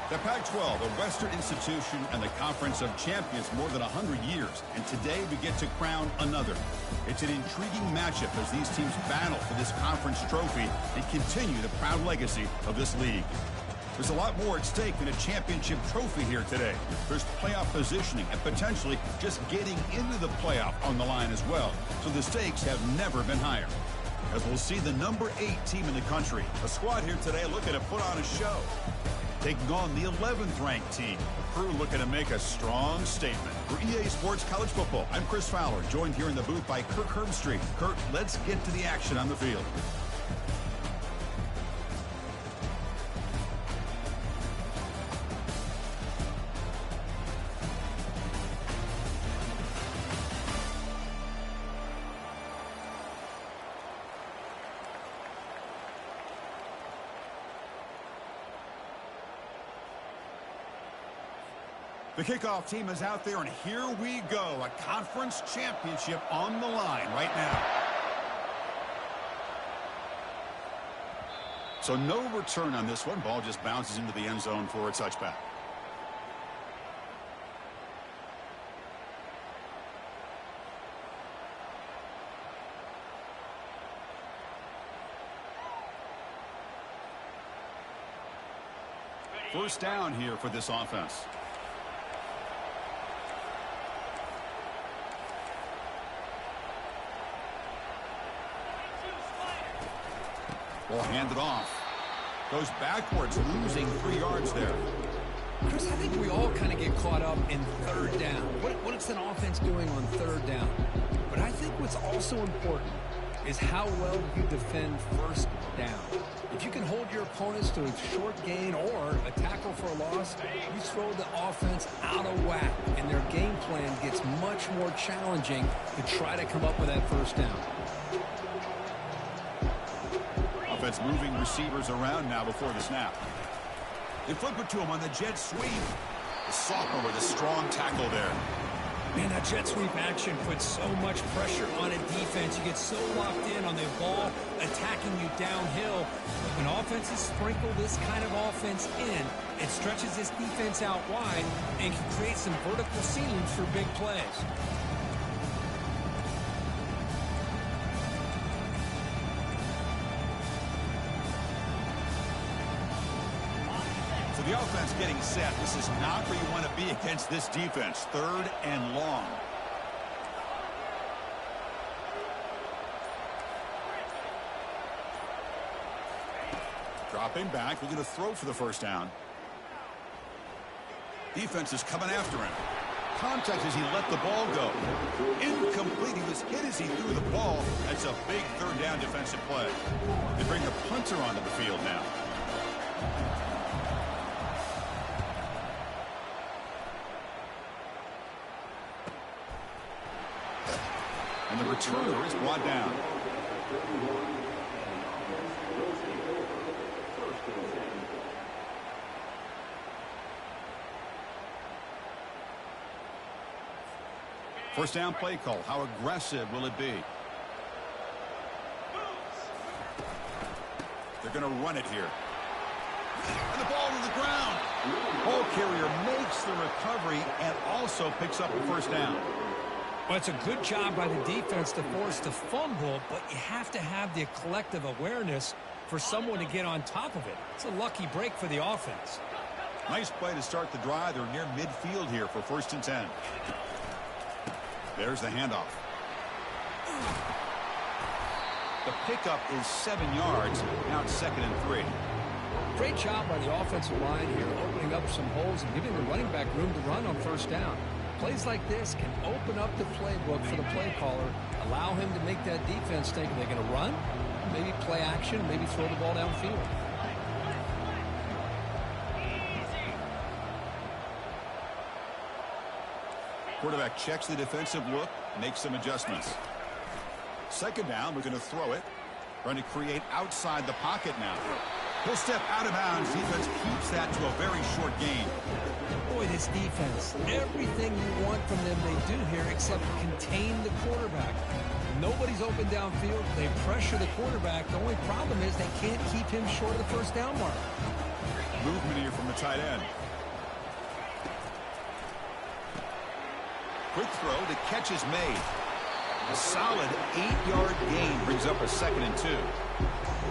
The Pac-12, a Western institution and the Conference of Champions more than 100 years, and today we get to crown another. It's an intriguing matchup as these teams battle for this conference trophy and continue the proud legacy of this league. There's a lot more at stake than a championship trophy here today. There's playoff positioning and potentially just getting into the playoff on the line as well. So the stakes have never been higher. As we'll see the number 8 team in the country, a squad here today looking to put on a show. Taking on the 11th ranked team, a crew looking to make a strong statement. For EA Sports College Football, I'm Chris Fowler, joined here in the booth by Kirk Herbstreit. Kirk, let's get to the action on the field. The kickoff team is out there, and here we go. A conference championship on the line right now. So no return on this one. Ball just bounces into the end zone for a touchback. First down here for this offense. Ball handed off. Goes backwards, losing 3 yards there. Chris, I think we all kind of get caught up in third down. What is an offense doing on third down? But I think what's also important is how well you defend first down. If you can hold your opponents to a short gain or a tackle for a loss, you throw the offense out of whack, and their game plan gets much more challenging to try to come up with that first down. Offense moving receivers around now before the snap. They flip it to him on the jet sweep. The sophomore with a strong tackle there. Man, that jet sweep action puts so much pressure on a defense. You get so locked in on the ball attacking you downhill. When offenses sprinkle this kind of offense in, it stretches this defense out wide and can create some vertical seams for big plays. The offense getting set. This is not where you want to be against this defense. 3rd and long. Dropping back, looking to throw for the first down. Defense is coming after him. Contact as he let the ball go. Incomplete. He was hit as he threw the ball. That's a big 3rd down defensive play. They bring the punter onto the field now. And the returner is brought down. First down play call. How aggressive will it be? They're going to run it here. And the ball to the ground. Ball carrier makes the recovery and also picks up the first down. Well, it's a good job by the defense to force the fumble, but you have to have the collective awareness for someone to get on top of it. It's a lucky break for the offense. Nice play to start the drive. They're near midfield here for 1st and 10. There's the handoff. The pickup is 7 yards. Now it's 2nd and 3. Great job by the offensive line here, opening up some holes and giving the running back room to run on first down. Plays like this can open up the playbook for the play caller, allow him to make that defense think, are they going to run? Maybe play action, maybe throw the ball downfield. Quarterback checks the defensive look, makes some adjustments. 2nd down, we're going to throw it. Trying to create outside the pocket now. He'll step out of bounds. Defense keeps that to a very short gain. Boy, this defense, everything you want from them they do here except contain the quarterback. Nobody's open downfield. They pressure the quarterback. The only problem is they can't keep him short of the first down mark. Movement here from the tight end. Quick throw. The catch is made. A solid 8-yard gain brings up a 2nd and 2.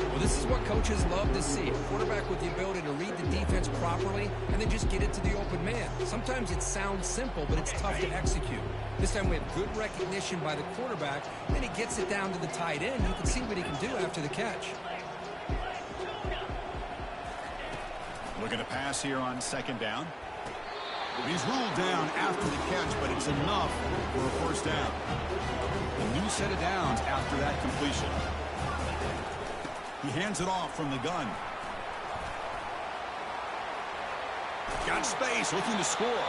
Well, this is what coaches love to see. A quarterback with the ability to read the defense properly and then just get it to the open man. Sometimes it sounds simple, but it's tough to execute. This time we have good recognition by the quarterback. Then he gets it down to the tight end. You can see what he can do after the catch. Looking to pass here on 2nd down. He's ruled down after the catch, but it's enough for a 1st down. A new set of downs after that completion. He hands it off from the gun. Got space, looking to score.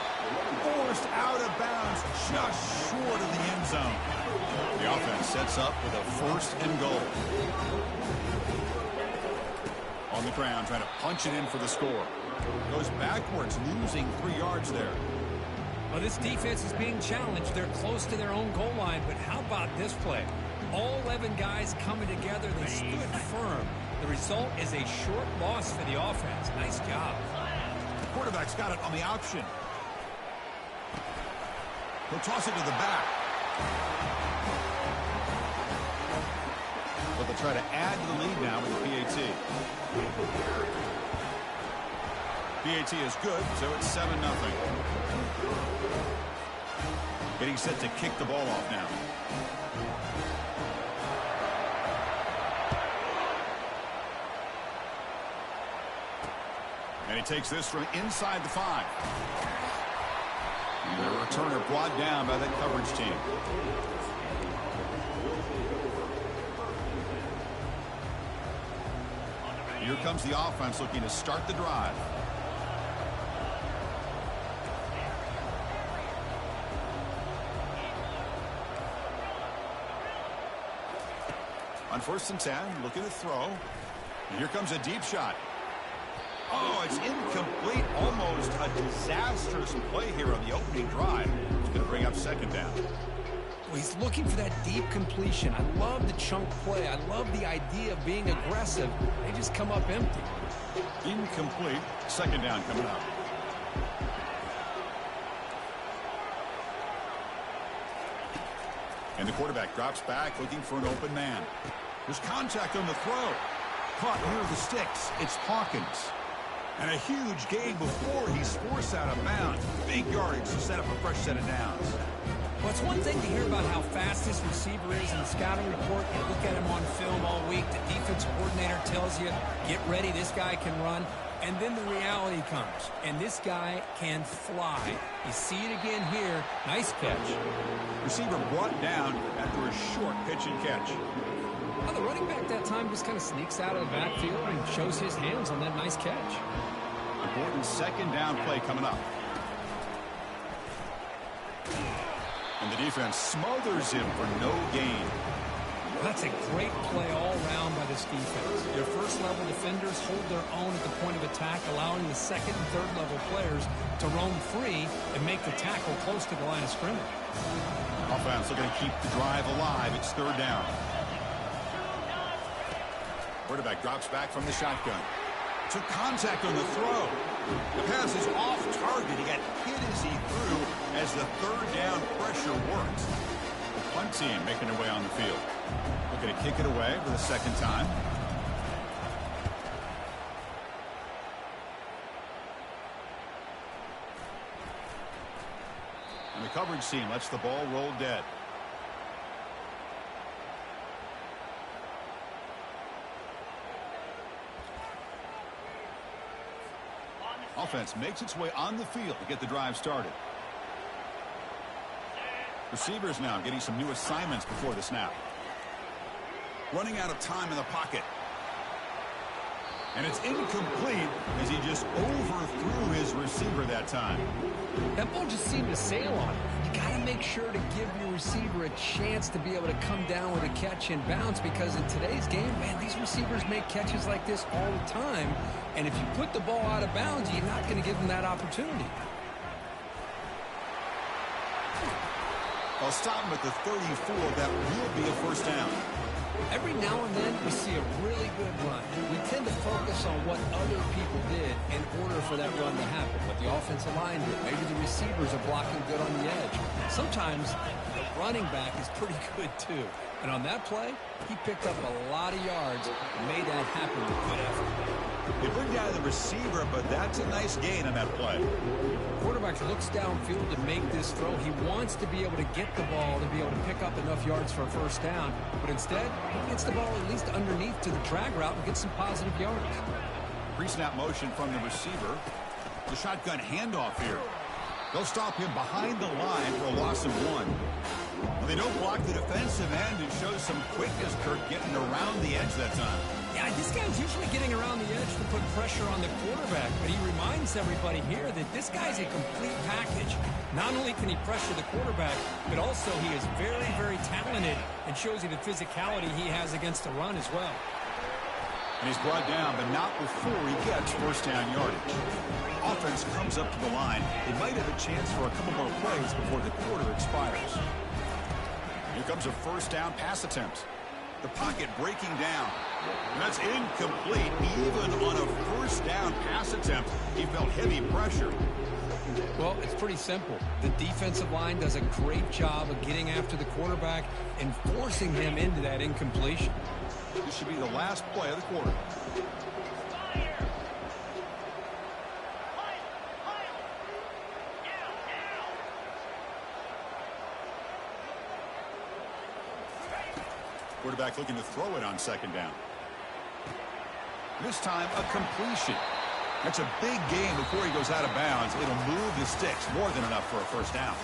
Forced out of bounds, just short of the end zone. The offense sets up with a 1st and goal. On the ground, trying to punch it in for the score. Goes backwards, losing 3 yards there. Well, this defense is being challenged. They're close to their own goal line, but how about this play? All 11 guys coming together. They stood firm. The result is a short loss for the offense. Nice job. The quarterback's got it on the option. He'll toss it to the back. But they'll try to add to the lead now with the PAT. PAT is good, so it's 7-0. Getting set to kick the ball off now. And he takes this from inside the 5. And the returner brought down by that coverage team. Here comes the offense looking to start the drive. On 1st and 10, looking to throw. And here comes a deep shot. Oh, it's incomplete. Almost a disastrous play here on the opening drive. It's going to bring up 2nd down. Well, he's looking for that deep completion. I love the chunk play. I love the idea of being aggressive. They just come up empty. Incomplete. 2nd down coming up. And the quarterback drops back looking for an open man. There's contact on the throw. Caught near the sticks. It's Hawkins. And a huge gain before he's forced out of bounds. Big yardage to set up a fresh set of downs. Well, it's one thing to hear about how fast this receiver is in the scouting report. You look at him on film all week. The defense coordinator tells you, get ready, this guy can run. And then the reality comes. And this guy can fly. You see it again here. Nice catch. Receiver brought down after a short pitch and catch. Well, the running back that time just kind of sneaks out of the backfield and shows his hands on that nice catch. Important 2nd down play coming up. And the defense smothers him for no gain. Well, that's a great play all around by this defense. Their first-level defenders hold their own at the point of attack, allowing the 2nd and 3rd-level players to roam free and make the tackle close to the line of scrimmage. Offense looking to keep the drive alive. It's 3rd down. Quarterback drops back from the shotgun. Took contact on the throw. The pass is off target. He got hit as he threw as the 3rd down pressure works. The punt team making their way on the field. Looking to kick it away for the 2nd time. And the coverage team lets the ball roll dead. Offense makes its way on the field to get the drive started. Receivers now getting some new assignments before the snap. Running out of time in the pocket. And it's incomplete as he just overthrew his receiver that time. That ball just seemed to sail on him. You got to make sure to give your receiver a chance to be able to come down with a catch and bounce, because in today's game, man, these receivers make catches like this all the time. And if you put the ball out of bounds, you're not going to give them that opportunity. I'll stop him at the 34. That will be a 1st down. Every now and then we see a really good run. We tend to focus on what other people did in order for that run to happen. What the offensive line did. Maybe the receivers are blocking good on the edge. Sometimes the running back is pretty good too. And on that play, he picked up a lot of yards and made that happen with good effort. They bring down the receiver, but that's a nice gain on that play. Quarterback looks downfield to make this throw. He wants to be able to get the ball to be able to pick up enough yards for a first down. But instead, he gets the ball at least underneath to the drag route and gets some positive yards. Pre-snap motion from the receiver. The shotgun handoff here. They'll stop him behind the line for a loss of 1. Well, they don't block the defensive end and show some quickness, Kirk, getting around the edge that time. Yeah, this guy's usually getting around the edge to put pressure on the quarterback, but he reminds everybody here that this guy's a complete package. Not only can he pressure the quarterback, but also he is very, very talented and shows you the physicality he has against the run as well. And he's brought down, but not before he gets first down yardage. Offense comes up to the line. They might have a chance for a couple more plays before the quarter expires. Here comes a first down pass attempt. The pocket breaking down. And that's incomplete. Even on a first down pass attempt, he felt heavy pressure. Well, it's pretty simple. The defensive line does a great job of getting after the quarterback and forcing him into that incompletion. This should be the last play of the quarter. Quarterback looking to throw it on second down. This time, a completion. That's a big gain before he goes out of bounds. It'll move the sticks more than enough for a first down.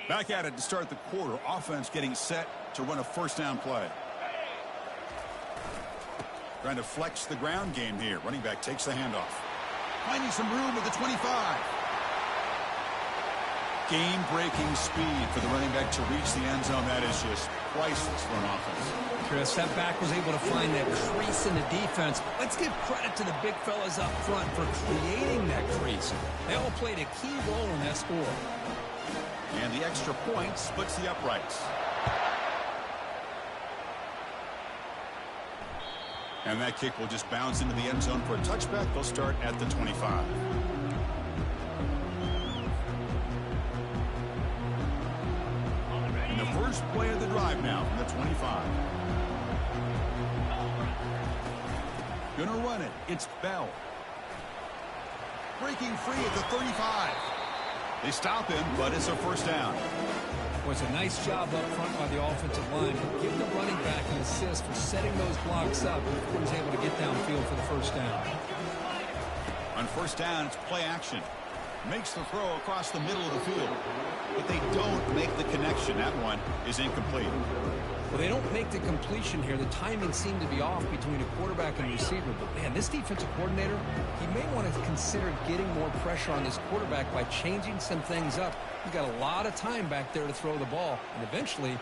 Back at it to start the quarter. Offense getting set to run a first down play. Trying to flex the ground game here. Running back takes the handoff. Finding some room at the 25. Game-breaking speed for the running back to reach the end zone. That is just priceless for an offense. Chris, that back was able to find that crease in the defense. Let's give credit to the big fellas up front for creating that crease. They all played a key role in that score. And the extra point splits the uprights. And that kick will just bounce into the end zone for a touchback. They'll start at the 25. And the first play of the drive now from the 25. Gonna run it. It's Bell. Breaking free at the 35. They stop him, but it's a first down. Was a nice job up front by the offensive line. Give the running back an assist for setting those blocks up before he's able to get downfield for the first down. On first down, it's play action. Makes the throw across the middle of the field. But they don't make the connection. That one is incomplete. Well, they don't make the completion here. The timing seemed to be off between a quarterback and receiver. But, man, this defensive coordinator, he may want to consider getting more pressure on this quarterback by changing some things up. He's got a lot of time back there to throw the ball. And eventually,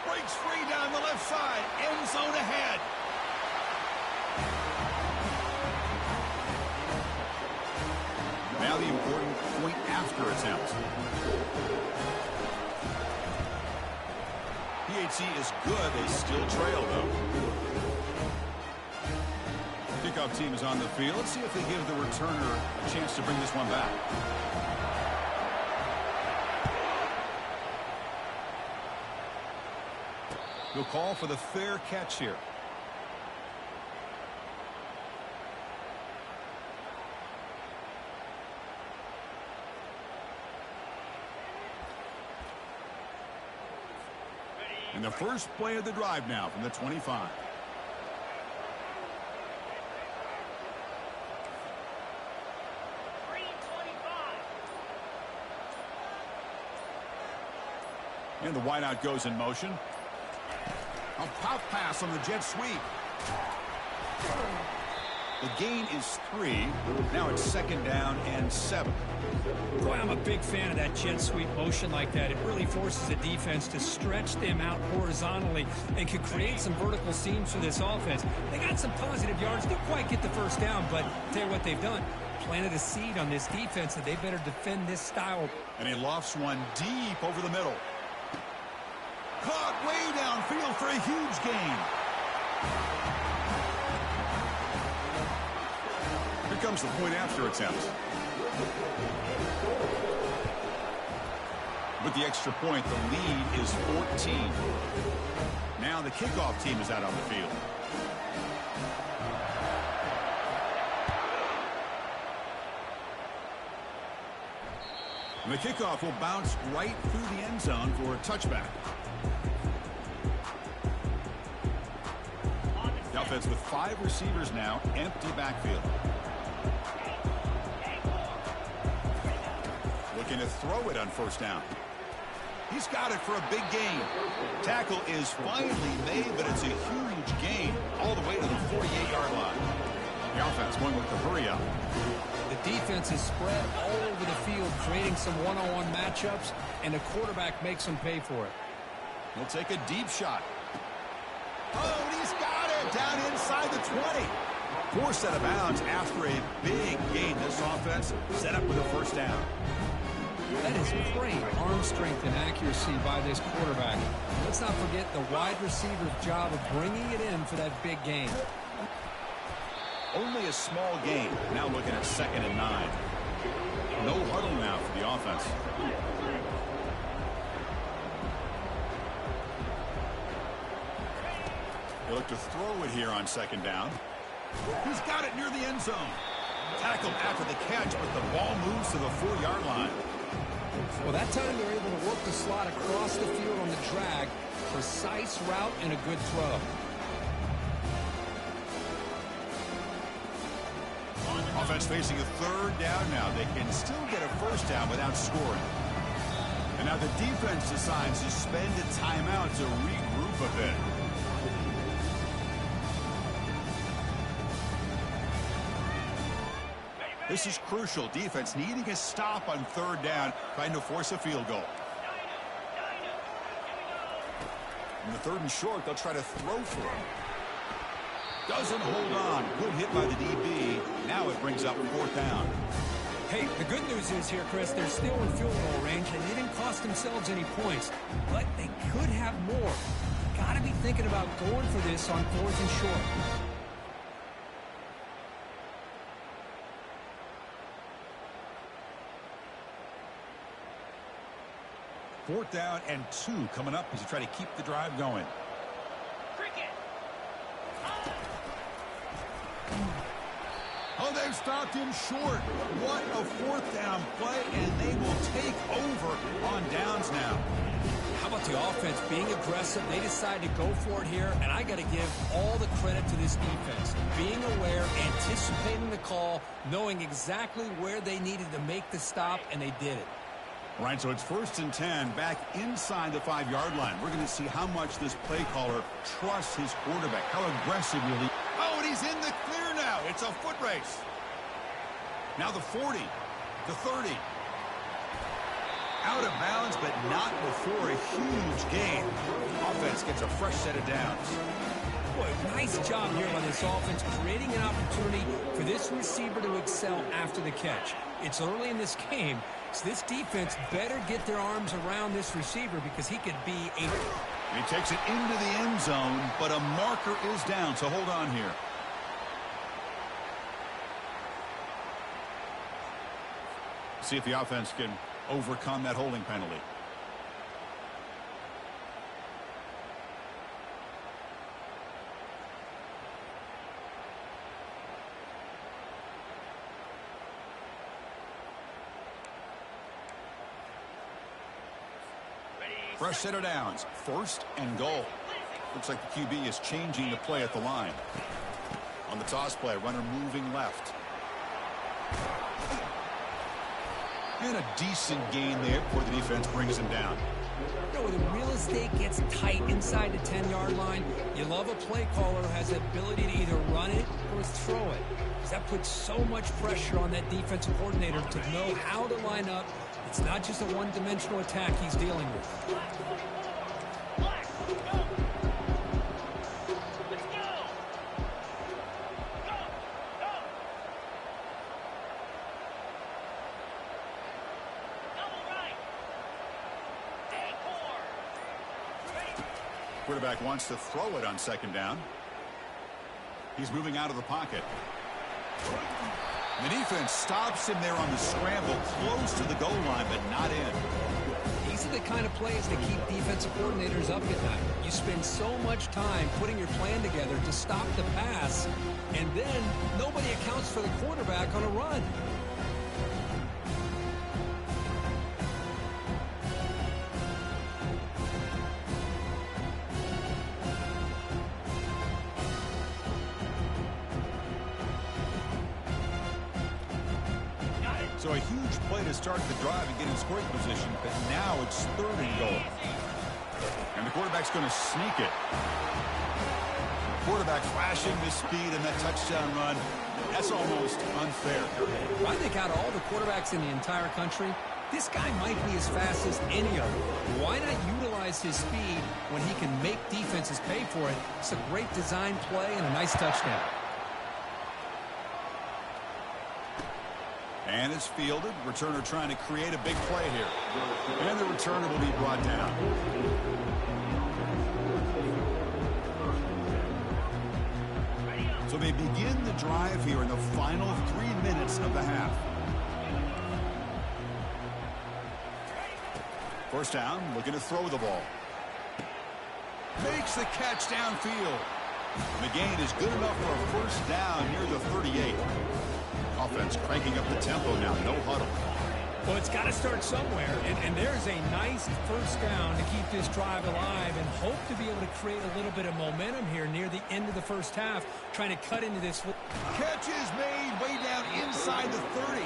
breaks free down the left side. End zone ahead. Now the important point after attempt. PHC is good. They still trail, though. Kickoff team is on the field. Let's see if they give the returner a chance to bring this one back. He'll call for the fair catch here. And the first play of the drive now from the 25. And the wideout goes in motion. A pop pass on the jet sweep. The gain is 3. Now it's 2nd down and 7. Boy, I'm a big fan of that jet sweep motion like that. It really forces the defense to stretch them out horizontally and can create some vertical seams for this offense. They got some positive yards. Didn't quite get the first down, but I'll tell you what they've done. Planted a seed on this defense that they better defend this style. And he lofts one deep over the middle. Caught way downfield for a huge gain. Here comes the point after attempt. With the extra point, the lead is 14. Now the kickoff team is out on the field. And the kickoff will bounce right through the end zone for a touchback. The offense with 5 receivers now, empty backfield. Looking to throw it on 1st down. He's got it for a big gain. Tackle is finally made, but it's a huge gain all the way to the 48-yard line. The offense going with the hurry up. The defense is spread all over the field, creating some one-on-one matchups, and the quarterback makes them pay for it. He'll take a deep shot. Oh, and he's got it down inside the 20. Forced out of bounds after a big gain. This offense set up with a 1st down. That is great arm strength and accuracy by this quarterback. Let's not forget the wide receiver's job of bringing it in for that big gain. Only a small gain. Now looking at 2nd and 9. No huddle now for the offense. They look to throw it here on 2nd down. He's got it near the end zone. Tackled after the catch, but the ball moves to the 4-yard line. Well, that time they're able to work the slot across the field on the drag. Precise route and a good throw. Offense facing a 3rd down now. They can still get a 1st down without scoring. And now the defense decides to spend a timeout to regroup a bit. This is crucial. Defense needing a stop on 3rd down, trying to force a field goal. In the 3rd and short, they'll try to throw for him. Doesn't hold on. Good hit by the DB. Now it brings up 4th down. Hey, the good news is here, Chris, they're still in field goal range, and they didn't cost themselves any points. But they could have more. Got to be thinking about going for this on 4th and short. Fourth down and 2 coming up as you try to keep the drive going. Oh, they've stopped him short. What a 4th down play, and they will take over on downs now. How about the offense being aggressive? They decide to go for it here, and I got to give all the credit to this defense. Being aware, anticipating the call, knowing exactly where they needed to make the stop, and they did it. All right, so it's 1st and 10 back inside the 5-yard line. We're going to see how much this play caller trusts his quarterback. How aggressive will he? Oh, and he's in the clear now. It's a foot race. Now the 40, the 30. Out of bounds, but not before a huge gain. Offense gets a fresh set of downs. Boy, nice job here by this offense, creating an opportunity for this receiver to excel after the catch. It's early in this game, so this defense better get their arms around this receiver because he could be a... He takes it into the end zone, but a marker is down, so hold on here. See if the offense can overcome that holding penalty. Fresh set of downs. 1st and goal. Looks like the QB is changing the play at the line. On the toss play, runner moving left. And a decent gain there before the defense brings him down. You know, when the real estate gets tight inside the 10-yard line, you love a play caller who has the ability to either run it or throw it. Because that puts so much pressure on that defensive coordinator to know how to line up. It's not just a one-dimensional attack he's dealing with. Quarterback wants to throw it on second down. He's moving out of the pocket. The defense stops him there on the scramble, close to the goal line, but not in. These are the kind of plays that keep defensive coordinators up at night. You spend so much time putting your plan together to stop the pass, and then nobody accounts for the quarterback on a run. So a huge play to start the drive and get in scoring position, but now it's 3rd and goal. And the quarterback's going to sneak it. Quarterback flashing the speed and that touchdown run. That's almost unfair. I think out of all the quarterbacks in the entire country, this guy might be as fast as any of them. Why not utilize his speed when he can make defenses pay for it? It's a great design play and a nice touchdown. And it's fielded. Returner trying to create a big play here. And the returner will be brought down. So they begin the drive here in the final 3 minutes of the half. First down, looking to throw the ball. Makes the catch downfield. The gain is good enough for a first down near the 38. Offense cranking up the tempo now, no huddle. Well, it's got to start somewhere, and there's a nice first down to keep this drive alive and hope to be able to create a little bit of momentum here near the end of the first half, trying to cut into this. Catch is made way down inside the 30.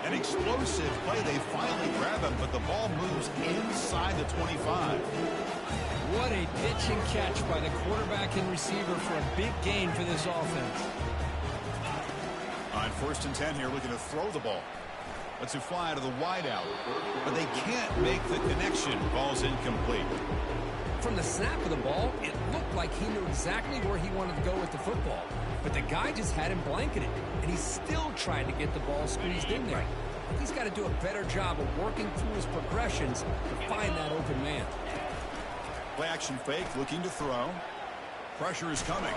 An explosive play. They finally grab him, but the ball moves inside the 25. What a pitch and catch by the quarterback and receiver for a big gain for this offense. On 1st and 10 here, looking to throw the ball. Lets it fly out of the wideout, but they can't make the connection. Ball's incomplete. From the snap of the ball, it looked like he knew exactly where he wanted to go with the football. But the guy just had him blanketed, and he still tried to get the ball squeezed in there. He's got to do a better job of working through his progressions to find that open man. Play action fake, looking to throw. Pressure is coming.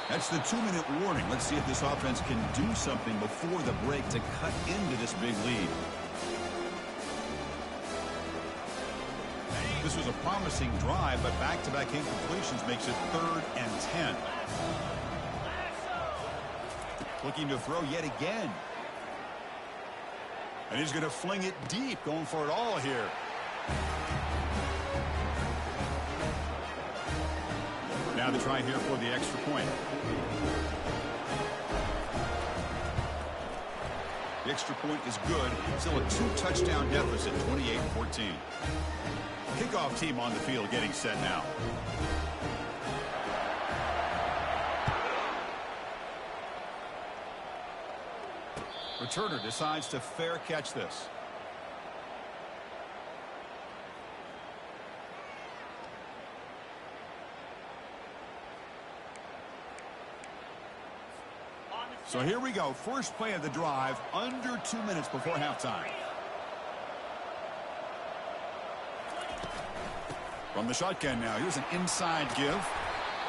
That's the 2-minute warning. Let's see if this offense can do something before the break to cut into this big lead. This was a promising drive, but back-to-back incompletions makes it 3rd and 10. Looking to throw yet again. And he's going to fling it deep, going for it all here. Now the try here for the extra point. The extra point is good. Still a 2-touchdown deficit, 28-14. Kickoff team on the field getting set now. Returner decides to fair catch this. So here we go. First play of the drive, under 2 minutes before halftime. From the shotgun now, here's an inside give.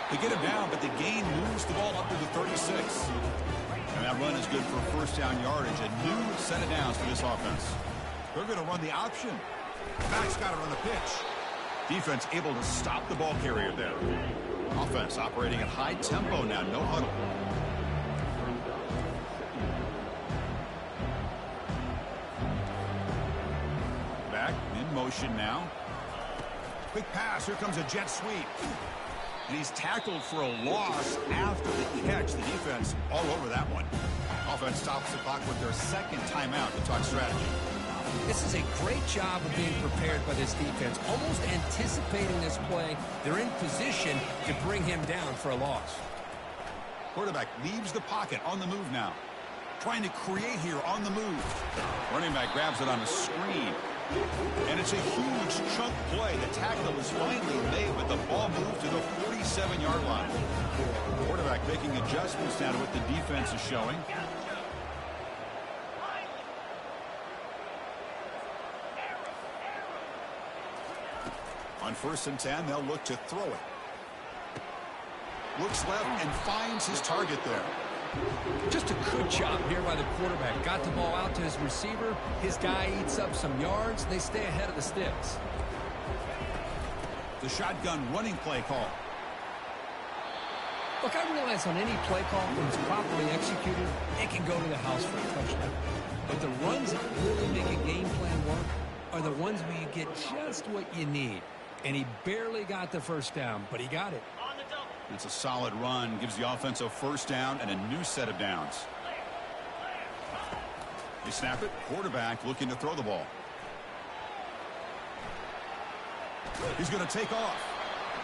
They get him down, but the gain moves the ball up to the 36. And that run is good for first down yardage. A new set of downs for this offense. They're going to run the option. Back's got it on the pitch. Defense able to stop the ball carrier there. Offense operating at high tempo now, no huddle. Back in motion now. Quick pass. Here comes a jet sweep. And he's tackled for a loss after the catch. The defense all over that one. Offense stops the clock with their second timeout to talk strategy. This is a great job of being prepared by this defense, almost anticipating this play. They're in position to bring him down for a loss. Quarterback leaves the pocket on the move now. Trying to create here on the move. Running back grabs it on a screen. And it's a huge chunk play. The tackle is finally made, but the ball moved to the 47-yard line. Quarterback making adjustments now to what the defense is showing. On 1st and 10, they'll look to throw it. Looks left and finds his target there. Just a good job here by the quarterback. Got the ball out to his receiver. His guy eats up some yards. They stay ahead of the sticks. The shotgun running play call. Look, I realize on any play call, when it's properly executed, it can go to the house for a touchdown. But the runs that really make a game plan work are the ones where you get just what you need. And he barely got the first down, but he got it. It's a solid run. Gives the offense a 1st down and a new set of downs. They snap it. Quarterback looking to throw the ball. He's going to take off.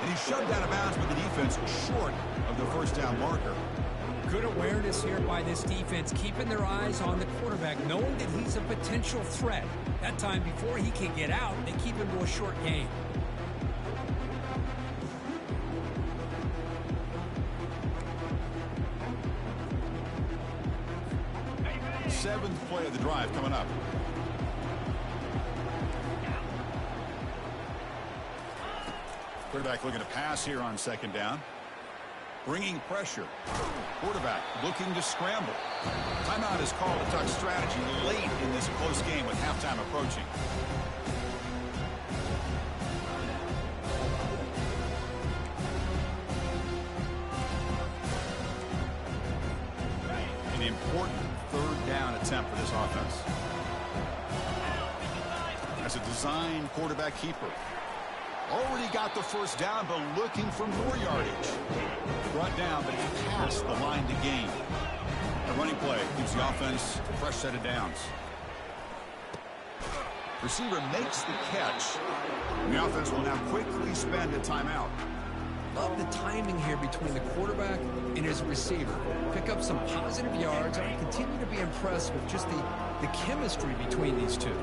And he's shoved out of bounds with the defense short of the 1st down marker. Good awareness here by this defense, keeping their eyes on the quarterback, knowing that he's a potential threat. That time before he can get out, they keep him to a short gain. Seventh play of the drive coming up. Quarterback looking to pass here on 2nd down. Bringing pressure. Quarterback looking to scramble. Timeout is called to talk strategy late in this close game with halftime approaching. An important 3rd down attempt for this offense. As a design quarterback keeper. Already got the 1st down, but looking for more yardage. Brought down, but it's past the line to gain. The running play gives the offense a fresh set of downs. Receiver makes the catch. The offense will now quickly spend a timeout. Love the timing here between the quarterback and his receiver. Pick up some positive yards. I continue to be impressed with just the chemistry between these two.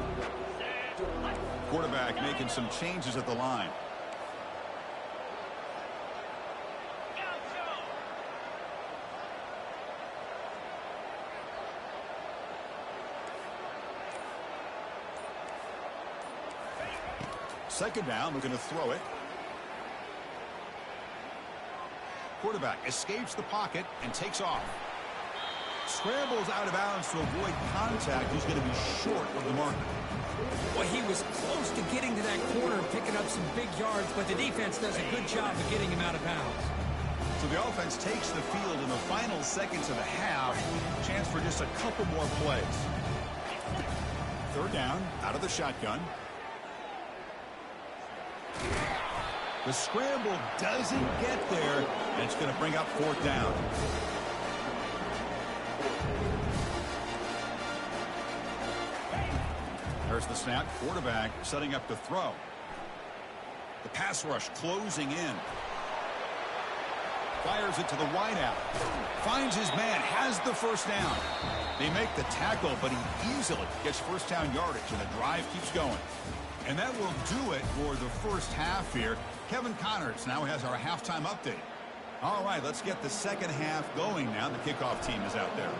Quarterback making some changes at the line. Second down, looking to throw it. Quarterback escapes the pocket and takes off. Scrambles out of bounds to avoid contact. He's going to be short of the marker. Well, he was close to getting to that corner and picking up some big yards, but the defense does a good job of getting him out of bounds. So the offense takes the field in the final seconds of the half. Chance for just a couple more plays. 3rd down, out of the shotgun. The scramble doesn't get there, and it's going to bring up 4th down. There's the snap. Quarterback setting up to throw. The pass rush closing in. Fires it to the wideout. Finds his man. Has the 1st down. They make the tackle, but he easily gets 1st down yardage, and the drive keeps going. And that will do it for the 1st half here. Kevin Connors now has our halftime update. All right, let's get the 2nd half going now. The kickoff team is out there.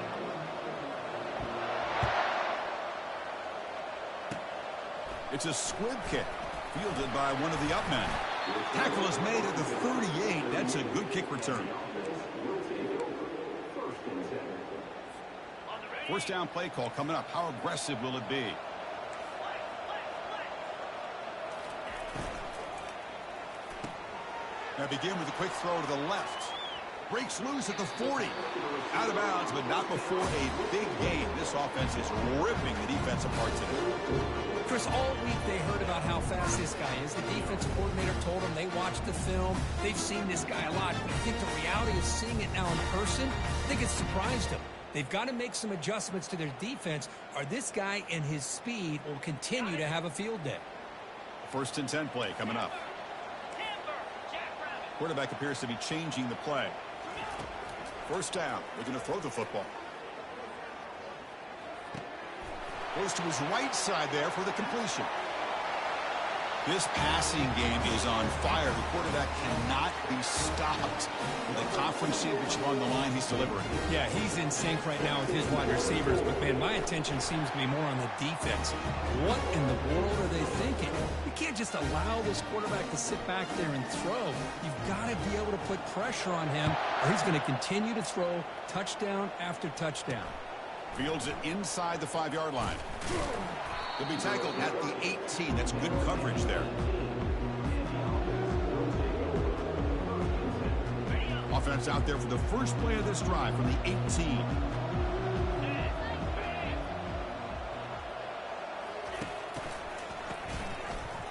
It's a squib kick, fielded by one of the up men. Tackle is made at the 38. That's a good kick return. 1st down play call coming up. How aggressive will it be? Now begin with a quick throw to the left. Breaks loose at the 40. Out of bounds, but not before a big gain. This offense is ripping the defense apart today. Chris, all week they heard about how fast this guy is. The defensive coordinator told them they watched the film. They've seen this guy a lot. I think the reality of seeing it now in person, I think it's surprised him. They've got to make some adjustments to their defense, or this guy and his speed will continue to have a field day. 1st and 10 play coming up. Quarterback appears to be changing the play. 1st down. They're going to throw the football. Goes to his right side there for the completion. This passing game is on fire. The quarterback cannot be stopped. With a conference championship on the line, he's delivering. Yeah, he's in sync right now with his wide receivers. But, man, my attention seems to be more on the defense. What in the world are they thinking? You can't just allow this quarterback to sit back there and throw. You've got to be able to put pressure on him, or he's going to continue to throw touchdown after touchdown. Fields it inside the 5-yard line. He'll be tackled at the 18. That's good coverage there. Offense out there for the first play of this drive from the 18.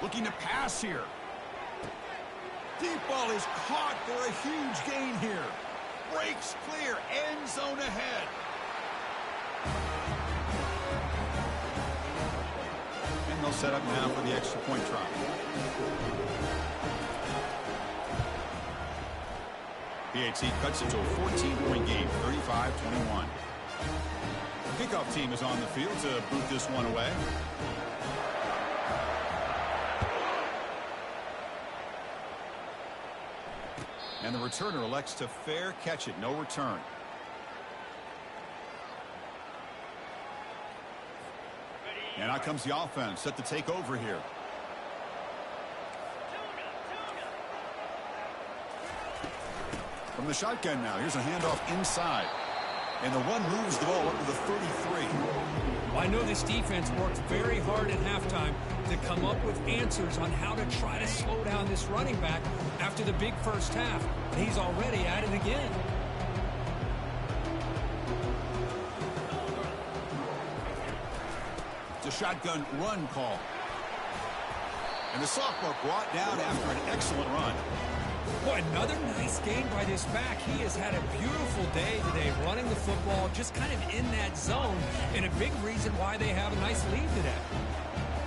Looking to pass here. Deep ball is caught for a huge gain here. Breaks clear. End zone ahead. They'll set up now for the extra point try. PAT cuts it to a 14-point game, 35-21. Kickoff team is on the field to boot this one away. And the returner elects to fair catch it, no return. And out comes the offense, set to take over here. From the shotgun now, here's a handoff inside. And the one moves the ball up to the 33. Well, I know this defense worked very hard at halftime to come up with answers on how to try to slow down this running back after the big first half. And he's already at it again. It's a shotgun run call. And the sophomore brought down after an excellent run. Boy, another nice game by this back. He has had a beautiful day today running the football, just kind of in that zone, and a big reason why they have a nice lead today.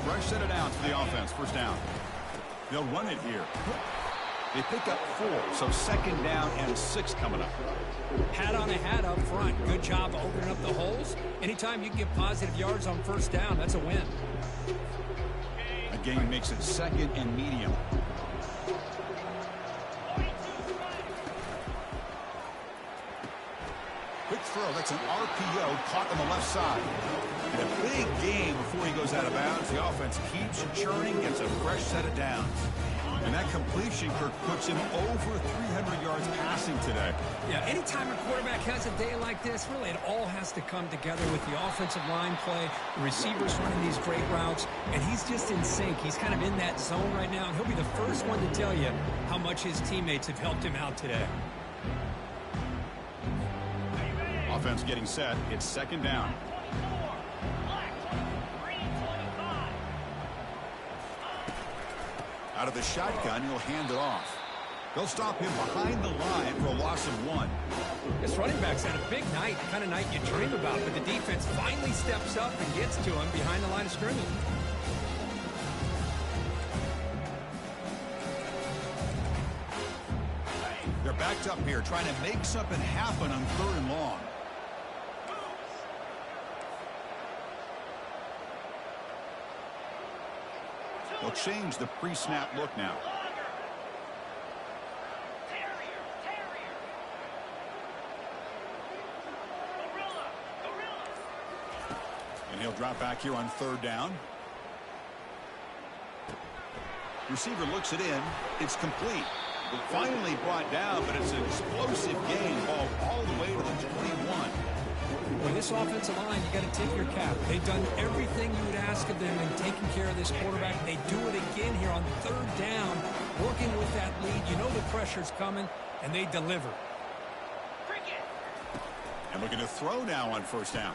Fresh set of downs for the offense. 1st down. They'll run it here. They pick up 4, so 2nd down and 6 coming up. Hat on a hat up front. Good job opening up the holes. Anytime you can get positive yards on 1st down, that's a win. A gain makes it 2nd and medium. Quick throw. That's an RPO caught on the left side. And a big game before he goes out of bounds. The offense keeps churning, gets a fresh set of downs. And that completion, Kirk, puts him over 300 yards passing today. Yeah, anytime a quarterback has a day like this, really it all has to come together with the offensive line play, the receivers running these great routes, and he's just in sync. He's kind of in that zone right now, and he'll be the first one to tell you how much his teammates have helped him out today. Offense getting set. It's 2nd down. Out of the shotgun, he'll hand it off. They'll stop him behind the line for a loss of 1. This running back's had a big night, the kind of night you dream about, but the defense finally steps up and gets to him behind the line of scrimmage. They're backed up here, trying to make something happen on 3rd and long. They'll change the pre-snap look now. And he'll drop back here on 3rd down. Receiver looks it in. It's complete. Finally brought down, but it's an explosive gain. Ball all the way to the 21. Well, this offensive line, you got to tip your cap. They've done everything you would ask of them in taking care of this quarterback. They do it again here on 3rd down, working with that lead. You know the pressure's coming, and they deliver. And looking to throw now on 1st down.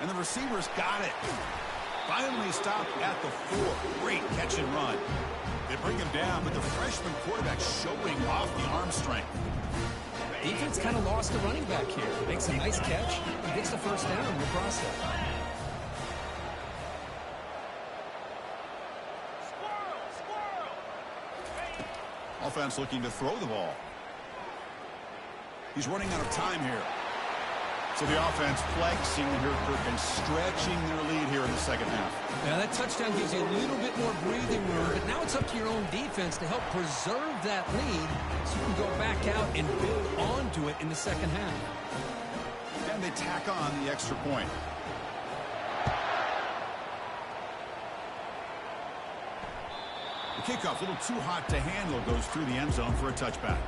And the receivers got it. Finally stopped at the 4. Great catch and run. They bring him down, but the freshman quarterback showing off the arm strength. Defense kind of lost the running back here. Makes a nice catch. he gets the first down in the process. Offense looking to throw the ball. He's running out of time here. So the offense flexing here and stretching their lead here in the second half. Now that touchdown gives you a little bit more breathing room, but now it's up to your own defense to help preserve that lead so you can go back out and build onto it in the second half. And they tack on the extra point. The kickoff, a little too hot to handle, goes through the end zone for a touchback.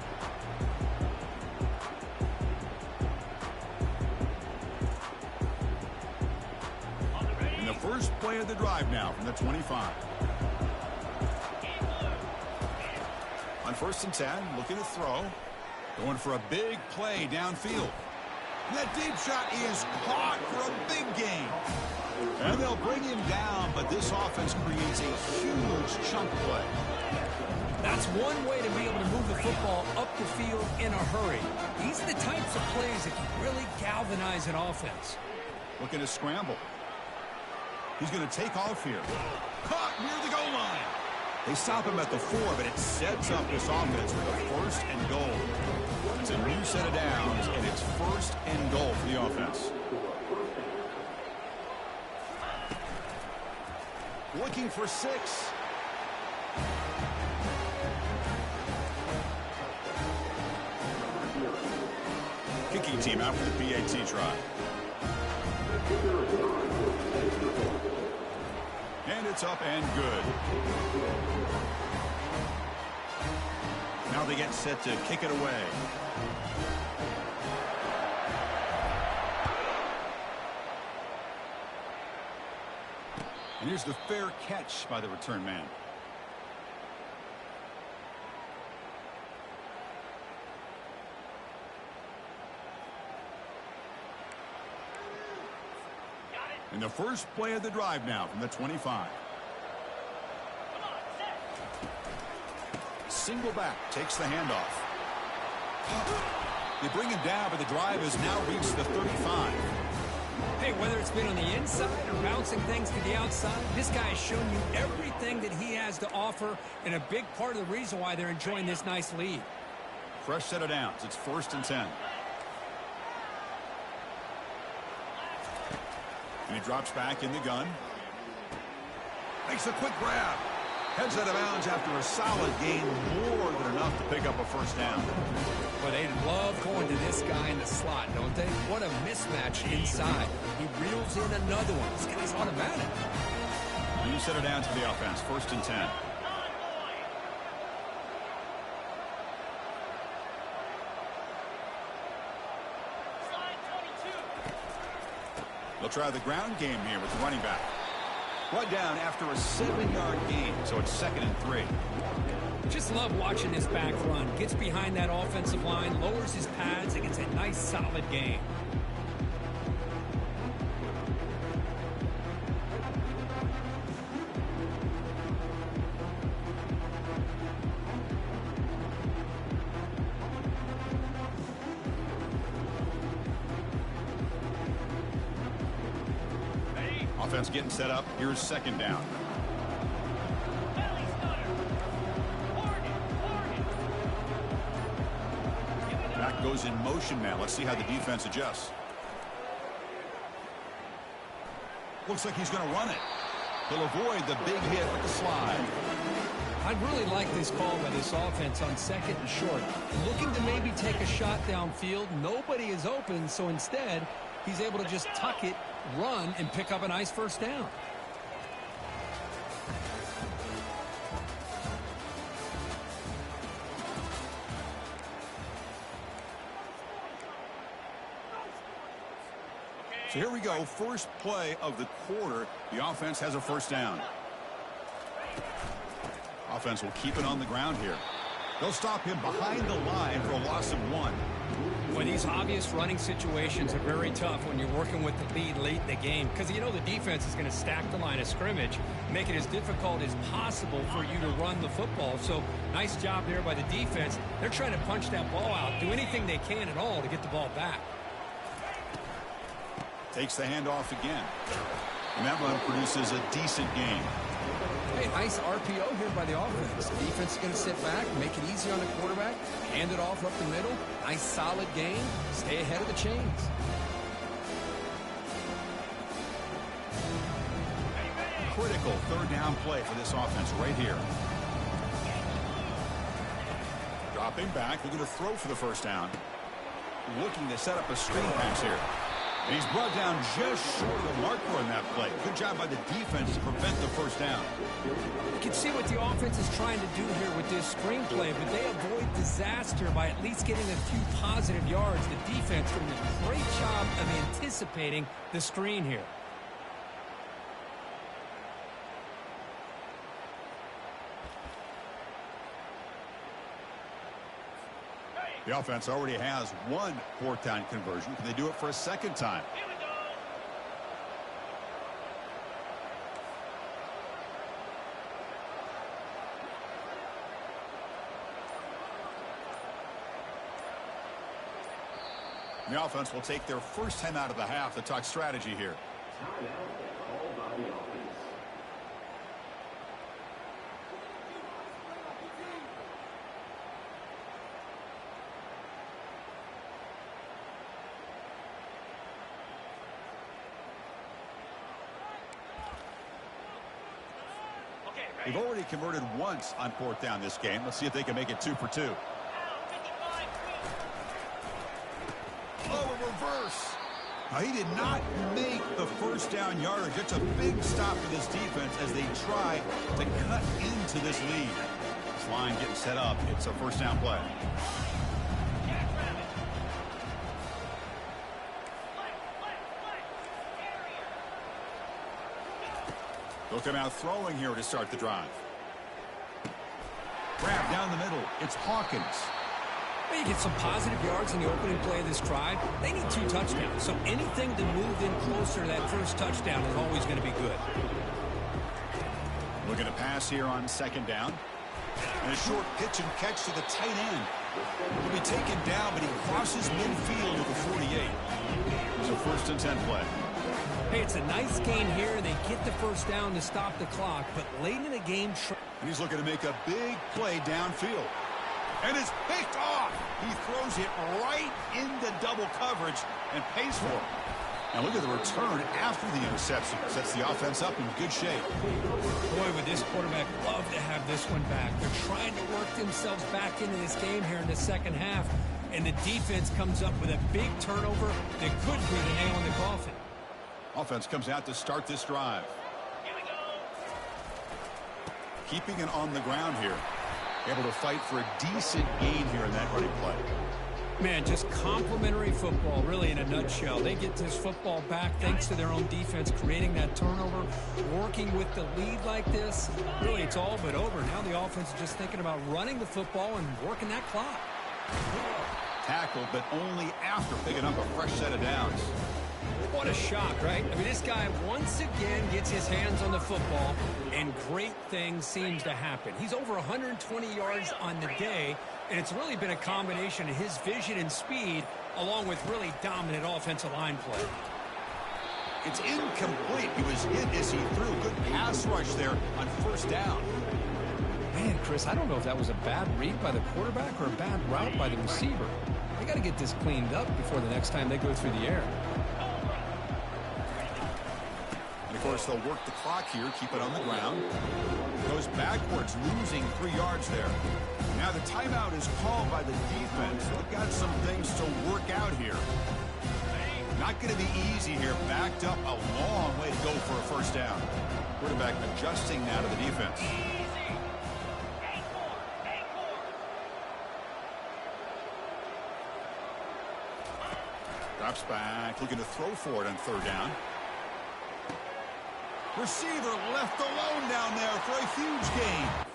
And the first play of the drive now from the 25. On 1st and 10, looking to throw. Going for a big play downfield. And that deep shot is caught for a big gain. And they'll bring him down, but this offense creates a huge chunk play. That's one way to be able to move the football up the field in a hurry. These are the types of plays that can really galvanize an offense. Looking to scramble. He's going to take off here. Caught near the goal line. They stop him at the 4, but it sets up this offense with a 1st and goal. It's a new set of downs, and it's 1st and goal for the offense. Looking for 6. Kicking team out for the PAT try. And it's up and good. Now they get set to kick it away. And here's the fair catch by the return man. And the first play of the drive now from the 25. Single back, takes the handoff. They bring him down, but the drive has now reached the 35. Hey, whether it's been on the inside or bouncing things to the outside, this guy has shown you everything that he has to offer, and a big part of the reason why they're enjoying this nice lead. Fresh set of downs. It's 1st and 10. And he drops back in the gun. Makes a quick grab. Heads out of bounds after a solid gain, more than enough to pick up a 1st down. Well, they love going to this guy in the slot, don't they? What a mismatch inside. He reels in another one. This guy's automatic. New set of downs for the offense. 1st and 10. They'll try the ground game here with the running back. Brought down after a 7-yard gain, so it's 2nd and 3. Just love watching this back run. Gets behind that offensive line, lowers his pads, and gets a nice solid gain. Offense getting set up. Here's 2nd down. Back goes in motion now. Let's see how the defense adjusts. Looks like he's going to run it. He'll avoid the big hit with the slide. I'd really like this call by this offense on 2nd and short. Looking to maybe take a shot downfield. Nobody is open, so instead, he's able to just tuck it, run, and pick up a nice 1st down. So here we go. First play of the quarter. The offense has a 1st down. Offense will keep it on the ground here. They'll stop him behind the line for a loss of 1. Well, these obvious running situations are very tough when you're working with the lead late in the game because you know the defense is going to stack the line of scrimmage, make it as difficult as possible for you to run the football. So nice job there by the defense. They're trying to punch that ball out, do anything they can at all to get the ball back. Takes the handoff again. And that run produces a decent gain. Hey, nice RPO here by the offense. The defense is going to sit back, make it easy on the quarterback, hand it off up the middle. Nice solid gain. Stay ahead of the chains. Critical third down play for this offense right here. Dropping back, they're going to throw for the first down. Looking to set up a screen pass here. And he's brought down just short of the marker on that play. Good job by the defense to prevent the first down. You can see what the offense is trying to do here with this screenplay, but they avoid disaster by at least getting a few positive yards. The defense doing a great job of anticipating the screen here. The offense already has one fourth down conversion. Can they do it for a second time? Here we go. The offense will take their first time out of the half to talk strategy here. They've already converted once on fourth down this game. Let's see if they can make it 2 for 2. Oh, a reverse. Now, he did not make the first down yardage. It's a big stop for this defense as they try to cut into this lead. This line getting set up. It's a first down play. They'll come out throwing here to start the drive. Grab down the middle. It's Hawkins. Well, you get some positive yards in the opening play of this drive. They need 2 touchdowns, so anything to move them closer to that first touchdown is always going to be good. Looking to pass here on second down. And a short pitch and catch to the tight end. He'll be taken down, but he crosses midfield to the 48. It's a 1st and 10 play. Hey, it's a nice gain here. They get the first down to stop the clock, but late in the game... And he's looking to make a big play downfield. And it's picked off. He throws it right into double coverage and pays for it. Now look at the return after the interception. Sets the offense up in good shape. Boy, would this quarterback love to have this one back. They're trying to work themselves back into this game here in the second half. And the defense comes up with a big turnover that could be the nail in the coffin. Offense comes out to start this drive. Here we go. Keeping it on the ground here. Able to fight for a decent gain here in that running play. Man, just complimentary football, really, in a nutshell. They get this football back thanks to their own defense, creating that turnover, working with the lead like this. Really, it's all but over. Now the offense is just thinking about running the football and working that clock. Tackled, but only after picking up a fresh set of downs. What a shock, right? I mean, this guy once again gets his hands on the football, and great things seems to happen. He's over 120 yards on the day, and it's really been a combination of his vision and speed, along with really dominant offensive line play. It's incomplete. He was hit as he threw. Good pass rush there on first down. Man, Chris, I don't know if that was a bad read by the quarterback or a bad route by the receiver. They got to get this cleaned up before the next time they go through the air. And of course, they'll work the clock here, keep it on the ground. Goes backwards, losing 3 yards there. Now the timeout is called by the defense. They've got some things to work out here. Not going to be easy here. Backed up a long way to go for a first down. Quarterback adjusting now to the defense. Drops back, looking to throw for it on third down. Receiver left alone down there for a huge gain.